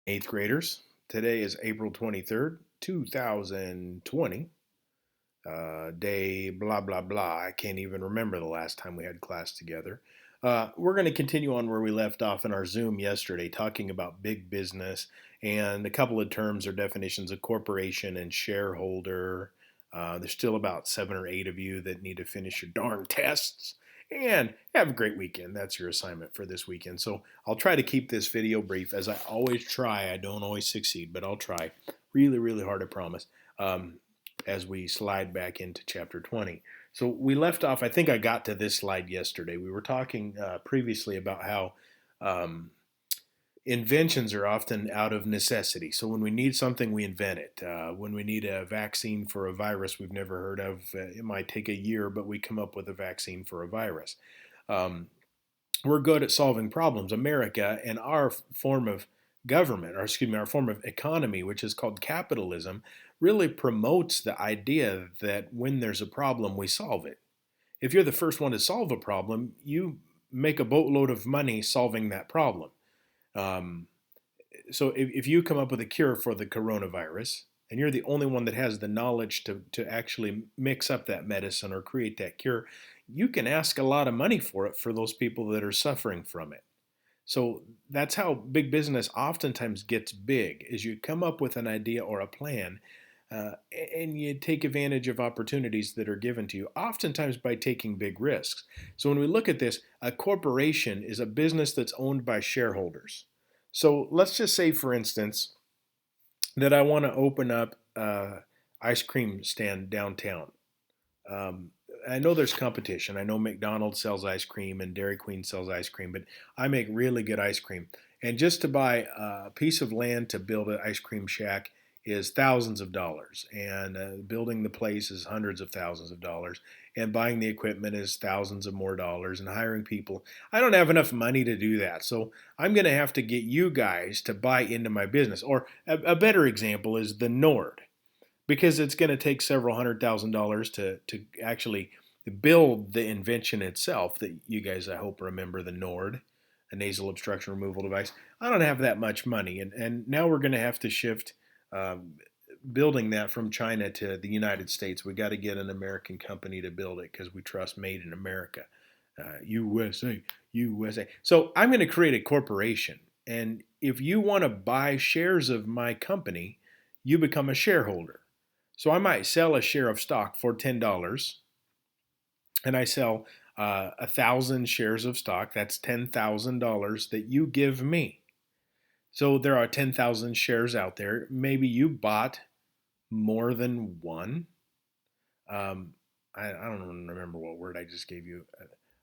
Eighth graders, today is April 23rd, 2020. Day blah, blah, blah. I can't even remember the last time we had class together. We're going to continue on where we left off in our Zoom yesterday, talking about big business and a couple of terms or definitions of corporation and shareholder. There's still about 7 or 8 of you that need to finish your darn tests. And have a great weekend. That's your assignment for this weekend. So I'll try to keep this video brief, as I always try. I don't always succeed, but I'll try really, really hard, I promise, as we slide back into chapter 20. So we left off, I think I got to this slide yesterday. We were talking previously about how inventions are often out of necessity. So when we need something, we invent it. When we need a vaccine for a virus we've never heard of, it might take a year, but we come up with a vaccine for a virus. We're good at solving problems. America and our form of government, or excuse me, our form of economy, which is called capitalism, really promotes the idea that when there's a problem, we solve it. If you're the first one to solve a problem, you make a boatload of money solving that problem. Um, so if you come up with a cure for the coronavirus and you're the only one that has the knowledge to actually mix up that medicine or create that cure, you can ask a lot of money for it for those people that are suffering from it. So that's how big business oftentimes gets big, is you come up with an idea or a plan, and you take advantage of opportunities that are given to you, oftentimes by taking big risks. So when we look at this, a corporation is a business that's owned by shareholders. So let's just say, for instance, that I want to open up an ice cream stand downtown. Um, I know there's competition. I know McDonald's sells ice cream and Dairy Queen sells ice cream, but I make really good ice cream. And just to buy a piece of land to build an ice cream shack is thousands of dollars, and building the place is hundreds of thousands of dollars, and buying the equipment is thousands of more dollars, and hiring people. I don't have enough money to do that, so I'm going to have to get you guys to buy into my business. Or a better example is the Nord, because it's going to take several $100,000 to actually build the invention itself that you guys, I hope, remember the Nord, a nasal obstruction removal device. I don't have that much money, and now we're going to have to shift um, building that from China to the United States. We got to get an American company to build it because we trust made in America. USA, USA. So I'm going to create a corporation, and if you want to buy shares of my company, you become a shareholder. So I might sell a share of stock for $10, and I sell 1,000 shares of stock. That's $10,000 that you give me. So there are 10,000 shares out there. Maybe you bought more than one. I don't remember what word I just gave you.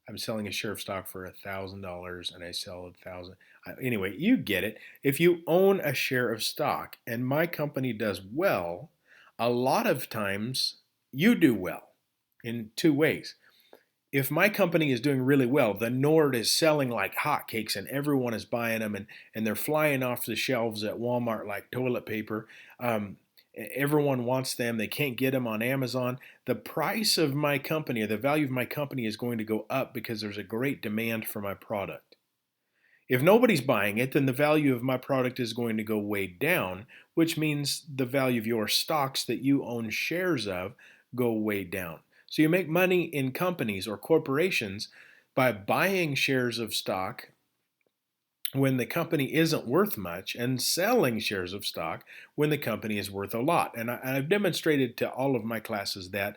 I'm selling a share of stock for $1,000 and I sell 1,000. Anyway, you get it. If you own a share of stock and my company does well, a lot of times you do well in two ways. If my company is doing really well, the Nord is selling like hotcakes and everyone is buying them, and they're flying off the shelves at Walmart like toilet paper. Everyone wants them. They can't get them on Amazon. The price of my company, or the value of my company, is going to go up because there's a great demand for my product. If nobody's buying it, then the value of my product is going to go way down, which means the value of your stocks that you own shares of go way down. So you make money in companies or corporations by buying shares of stock when the company isn't worth much and selling shares of stock when the company is worth a lot. And I've demonstrated to all of my classes that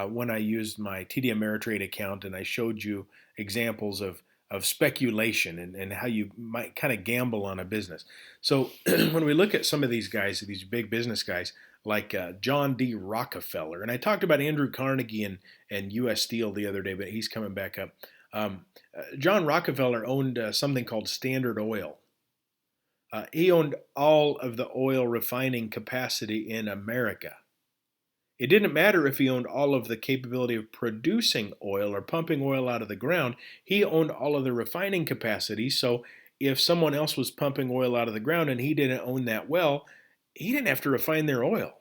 when I used my TD Ameritrade account, and I showed you examples of speculation and how you might kind of gamble on a business. So when we look at some of these guys, these big business guys, like John D. Rockefeller. And I talked about Andrew Carnegie and U.S. Steel the other day, but he's coming back up. John Rockefeller owned something called Standard Oil. He owned all of the oil refining capacity in America. It didn't matter if he owned all of the capability of producing oil or pumping oil out of the ground. He owned all of the refining capacity. So if someone else was pumping oil out of the ground and he didn't own that well, he didn't have to refine their oil.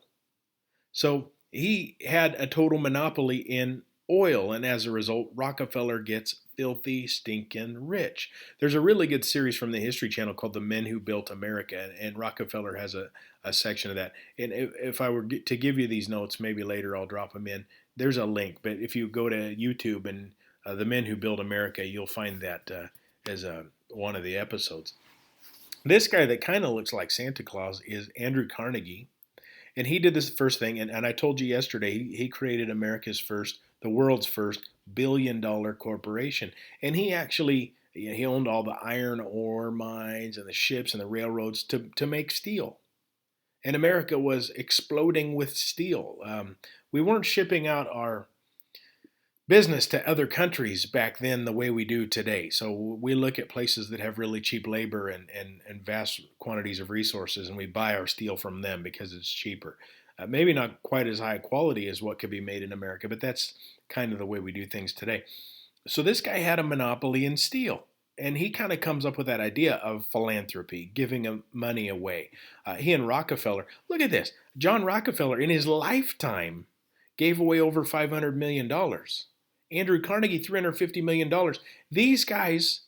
So he had a total monopoly in oil, and as a result, Rockefeller gets filthy, stinking rich. There's a really good series from the History Channel called The Men Who Built America, and Rockefeller has a section of that. And if I were to give you these notes, maybe later I'll drop them in. There's a link, but if you go to YouTube and The Men Who Built America, you'll find that as one of the episodes. This guy that kind of looks like Santa Claus is Andrew Carnegie. And he did this first thing, and I told you yesterday, he created the world's first billion-dollar corporation. And he actually, he owned all the iron ore mines and the ships and the railroads to make steel. And America was exploding with steel. We weren't shipping out our business to other countries back then the way we do today. So we look at places that have really cheap labor and vast quantities of resources, and we buy our steel from them because it's cheaper. Maybe not quite as high quality as what could be made in America, but that's kind of the way we do things today. So this guy had a monopoly in steel. And he kind of comes up with that idea of philanthropy, giving money away. He and Rockefeller, look at this. John Rockefeller, in his lifetime, gave away over $500 million. Andrew Carnegie, $350 million. These guys,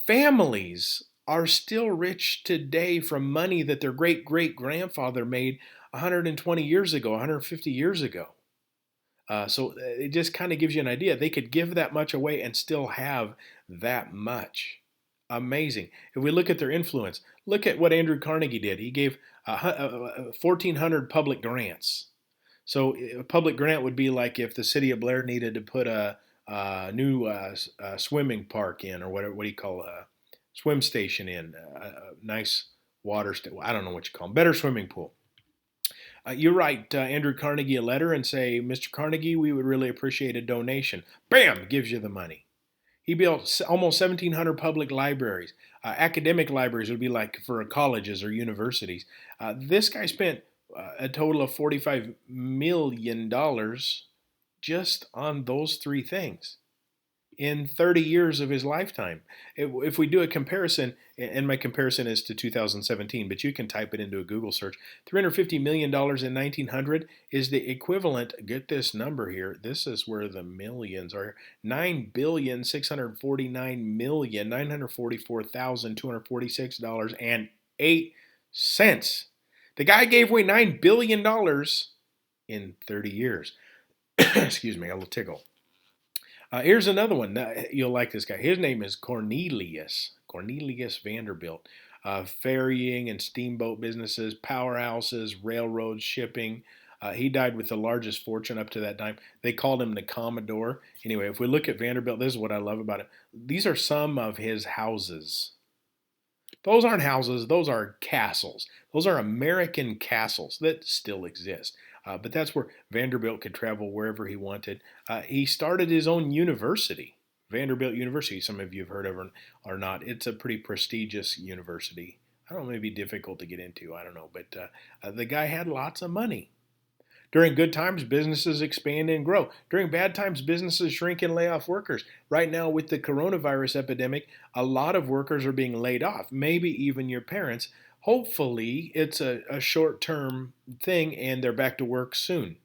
families, are still rich today from money that their great-great-grandfather made 120 years ago, 150 years ago. So it just kind of gives you an idea. They could give that much away and still have that much. Amazing. If we look at their influence, look at what Andrew Carnegie did. He gave 1,400 public grants. So a public grant would be like if the city of Blair needed to put a new swimming park in, or what do you call a swim station in, a nice water station. I don't know what you call them. Better swimming pool. You write Andrew Carnegie a letter and say, Mr. Carnegie, we would really appreciate a donation. Bam, gives you the money. He built almost 1,700 public libraries. Academic libraries would be like for colleges or universities. This guy spent a total of $45 million just on those three things in 30 years of his lifetime. If we do a comparison, and my comparison is to 2017, but you can type it into a Google search, $350 million in 1900 is the equivalent, get this number here, this is where the millions are, $9,649,944,246.08. The guy gave away $9 billion in 30 years. Excuse me, a little tickle. Here's another one. You'll like this guy. His name is Cornelius Vanderbilt. Ferrying and steamboat businesses, powerhouses, railroads, shipping. He died with the largest fortune up to that time. They called him the Commodore. Anyway, if we look at Vanderbilt, this is what I love about him. These are some of his houses. Those aren't houses, those are castles. Those are American castles that still exist. But that's where Vanderbilt could travel wherever he wanted. He started his own university, Vanderbilt University. Some of you have heard of it or not. It's a pretty prestigious university. I don't know, maybe difficult to get into. I don't know. But the guy had lots of money. During good times, businesses expand and grow. During bad times, businesses shrink and lay off workers. Right now, with the coronavirus epidemic, a lot of workers are being laid off, maybe even your parents. Hopefully, it's a short-term thing and they're back to work soon,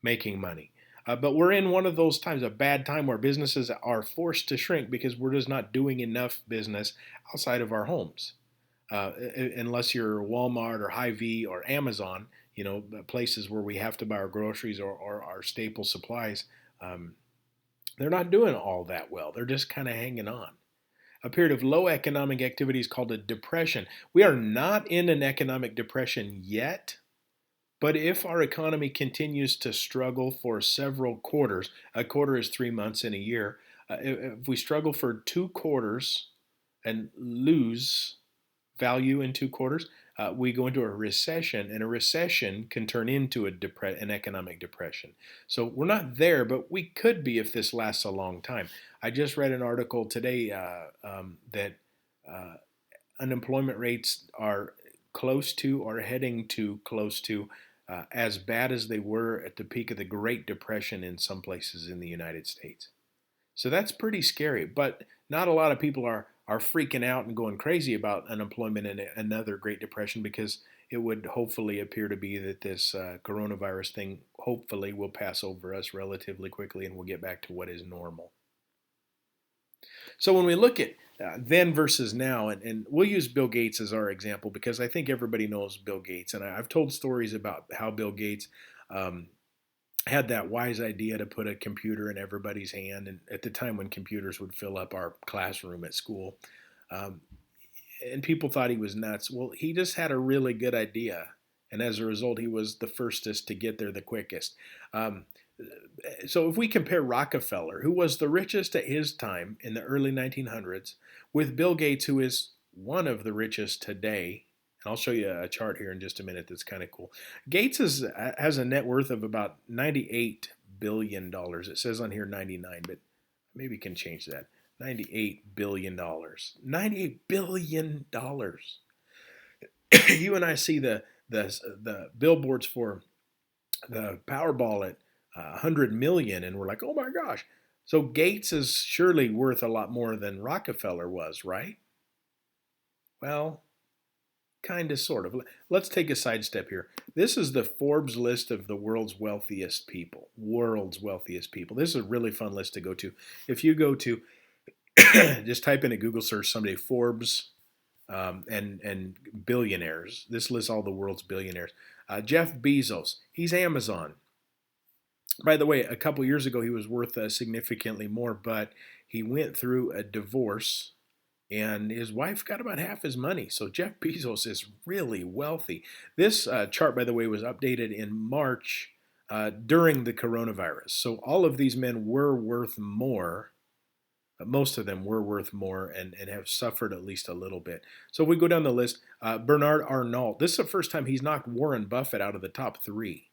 making money. But we're in one of those times, a bad time where businesses are forced to shrink because we're just not doing enough business outside of our homes. Unless you're Walmart or Hy-Vee or Amazon, places where we have to buy our groceries or our staple supplies, they're not doing all that well. They're just kind of hanging on. A period of low economic activity is called a depression. We are not in an economic depression yet, but if our economy continues to struggle for several quarters, a quarter is 3 months in a year, if we struggle for 2 quarters and lose value in 2 quarters, we go into a recession, and a recession can turn into an economic depression. So we're not there, but we could be if this lasts a long time. I just read an article today that unemployment rates are close to or heading to close to as bad as they were at the peak of the Great Depression in some places in the United States. So that's pretty scary, but not a lot of people are are freaking out and going crazy about unemployment and another Great Depression, because it would hopefully appear to be that this coronavirus thing hopefully will pass over us relatively quickly and we'll get back to what is normal. So when we look at then versus now, and we'll use Bill Gates as our example because I think everybody knows Bill Gates. And I've told stories about how Bill Gates um, had that wise idea to put a computer in everybody's hand, and at the time when computers would fill up our classroom at school. Um, and people thought he was nuts. Well, he just had a really good idea, and as a result, he was the firstest to get there the quickest. Um, so if we compare Rockefeller, who was the richest at his time in the early 1900s, with Bill Gates, who is one of the richest today, and I'll show you a chart here in just a minute that's kind of cool. Gates has a net worth of about $98 billion. It says on here 99, but maybe can change that. $98 billion. $98 billion. You and I see the billboards for the Powerball at 100 million, and we're like, oh my gosh. So Gates is surely worth a lot more than Rockefeller was, right? Well, kind of, sort of. Let's take a sidestep here. This is the Forbes list of the world's wealthiest people. World's wealthiest people. This is a really fun list to go to. If you go to just type in a Google search someday Forbes and billionaires. This lists all the world's billionaires. Jeff Bezos, he's Amazon. By the way, a couple years ago he was worth significantly more, but he went through a divorce and his wife got about half his money. So Jeff Bezos is really wealthy. This chart, by the way, was updated in March during the coronavirus. So all of these men were worth more. Most of them were worth more and have suffered at least a little bit. So if we go down the list, Bernard Arnault. This is the first time he's knocked Warren Buffett out of the top three.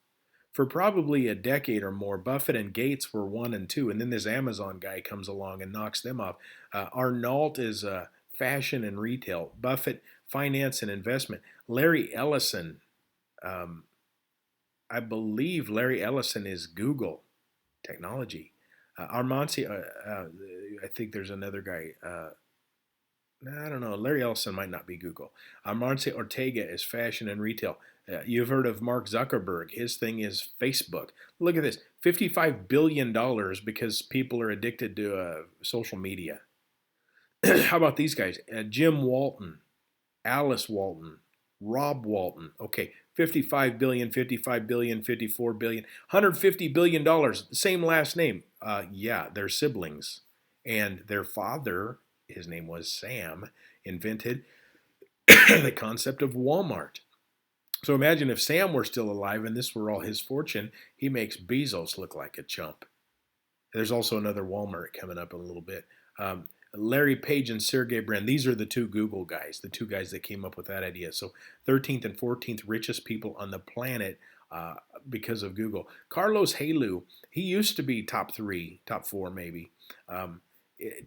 For probably a decade or more, Buffett and Gates were 1 and 2, and then this Amazon guy comes along and knocks them off. Arnault is fashion and retail. Buffett, finance and investment. Larry Ellison, I believe Larry Ellison is Google technology. Armanci, I think there's another guy. I don't know. Larry Ellison might not be Google. Armanci Ortega is fashion and retail. You've heard of Mark Zuckerberg. His thing is Facebook. Look at this. $55 billion because people are addicted to social media. How about these guys? Jim Walton, Alice Walton, Rob Walton. Okay, 55 billion, 55 billion, 54 billion, $150 billion. Same last name. Yeah, they're siblings. And their father, his name was Sam, invented the concept of Walmart. So imagine if Sam were still alive and this were all his fortune, he makes Bezos look like a chump. There's also another Walmart coming up in a little bit. Larry Page and Sergey Brin, these are the two Google guys, the two guys that came up with that idea. So 13th and 14th richest people on the planet because of Google. Carlos Helu, he used to be top 3, top 4 maybe.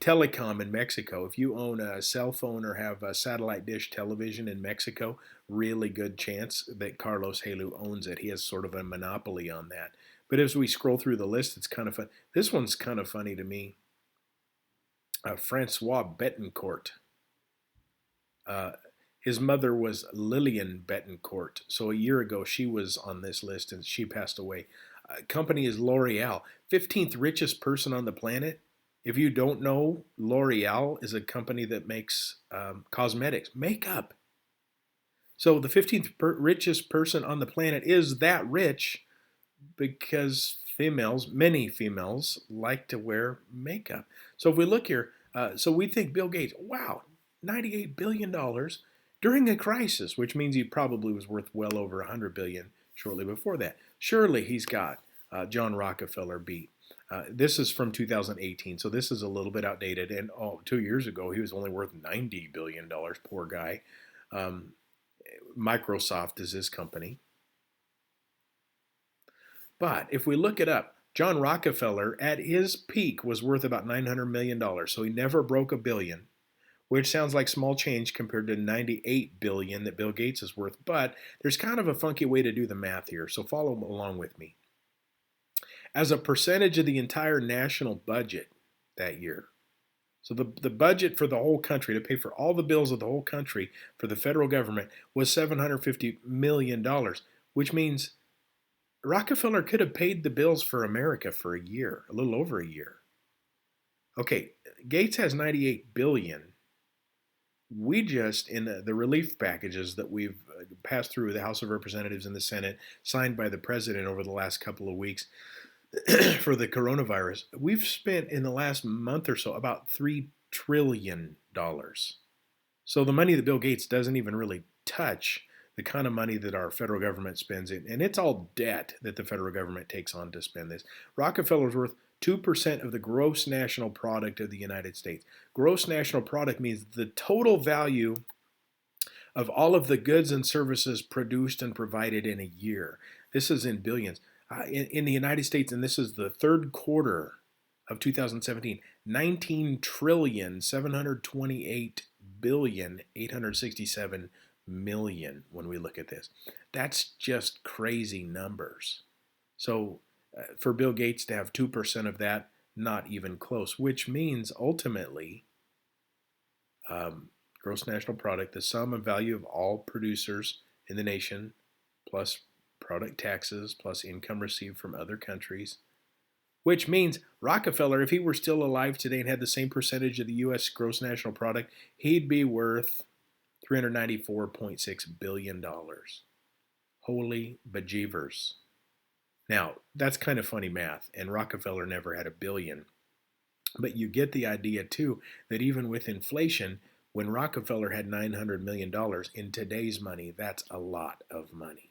Telecom in Mexico. If you own a cell phone or have a satellite dish television in Mexico, really good chance that Carlos Helu owns it. He has sort of a monopoly on that. But as we scroll through the list, it's kind of fun. This one's kind of funny to me. Francois Betancourt. His mother was Lillian Betancourt. So a year ago, she was on this list and she passed away. Company is L'Oreal. 15th richest person on the planet. If you don't know, L'Oreal is a company that makes cosmetics, makeup. So the 15th richest person on the planet is that rich because many females like to wear makeup. So if we look here, so we think Bill Gates, wow, $98 billion during a crisis, which means he probably was worth well over $100 billion shortly before that. Surely he's got John Rockefeller beat. This is from 2018, so this is a little bit outdated. And 2 years ago, he was only worth $90 billion. Poor guy. Microsoft is his company. But if we look it up, John Rockefeller at his peak was worth about $900 million. So he never broke $1 billion, which sounds like small change compared to $98 billion that Bill Gates is worth. But there's kind of a funky way to do the math here, so follow along with me. As a percentage of the entire national budget that year, So the budget for the whole country to pay for all the bills of the whole country for the federal government was $750 million, which means Rockefeller could have paid the bills for America for a year, a little over a year. Okay, Gates has 98 billion. We just, in the relief packages that we've passed through the House of Representatives and the Senate, signed by the president over the last couple of weeks for the coronavirus, we've spent in the last month or so about $3 trillion. So the money that Bill Gates doesn't even really touch the kind of money that our federal government spends it, and it's all debt that the federal government takes on to spend this. Rockefeller's worth 2% of the gross national product of the United States. Gross national product means the total value of all of the goods and services produced and provided in a year. This is in billions. In the United States, and this is the third quarter of 2017, 19 trillion 728 billion 867 million when we look at this. That's just crazy numbers. So for Bill Gates to have 2% of that, not even close, which means ultimately gross national product, the sum and value of all producers in the nation, plus product taxes, plus income received from other countries, which means Rockefeller, if he were still alive today and had the same percentage of the U.S. gross national product, he'd be worth $394.6 billion. Holy bejeevers. Now, that's kind of funny math, and Rockefeller never had a billion. But you get the idea, too, that even with inflation, when Rockefeller had $900 million, in today's money, that's a lot of money.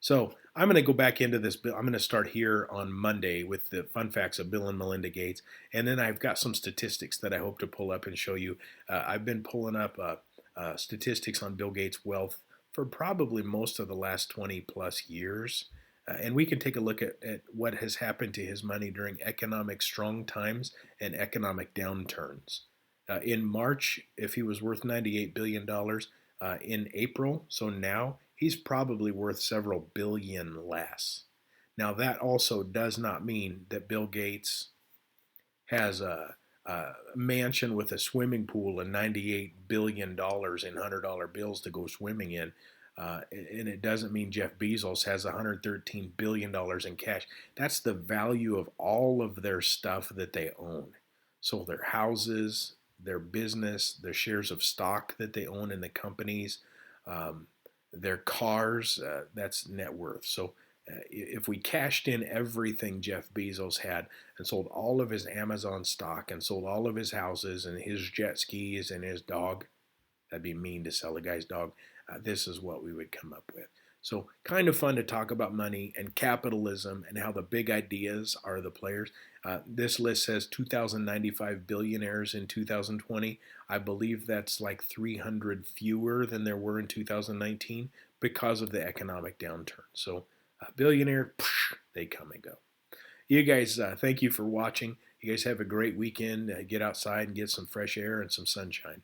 So I'm going to go back into this. I'm going to start here on Monday with the fun facts of Bill and Melinda Gates. And then I've got some statistics that I hope to pull up and show you. I've been pulling up statistics on Bill Gates' wealth for probably most of the last 20 plus years. And we can take a look at what has happened to his money during economic strong times and economic downturns. In March, if he was worth $98 billion, in April, so now, he's probably worth several billion less. Now, that also does not mean that Bill Gates has a mansion with a swimming pool and $98 billion in $100 bills to go swimming in. And it doesn't mean Jeff Bezos has $113 billion in cash. That's the value of all of their stuff that they own. So their houses, their business, their shares of stock that they own in the companies, their cars, that's net worth. So if we cashed in everything Jeff Bezos had and sold all of his Amazon stock and sold all of his houses and his jet skis and his dog, that'd be mean to sell a guy's dog. This is what we would come up with. So kind of fun to talk about money and capitalism and how the big ideas are the players. This list says 2,095 billionaires in 2020. I believe that's like 300 fewer than there were in 2019 because of the economic downturn. So billionaire, they come and go. You guys, thank you for watching. You guys have a great weekend. Get outside and get some fresh air and some sunshine.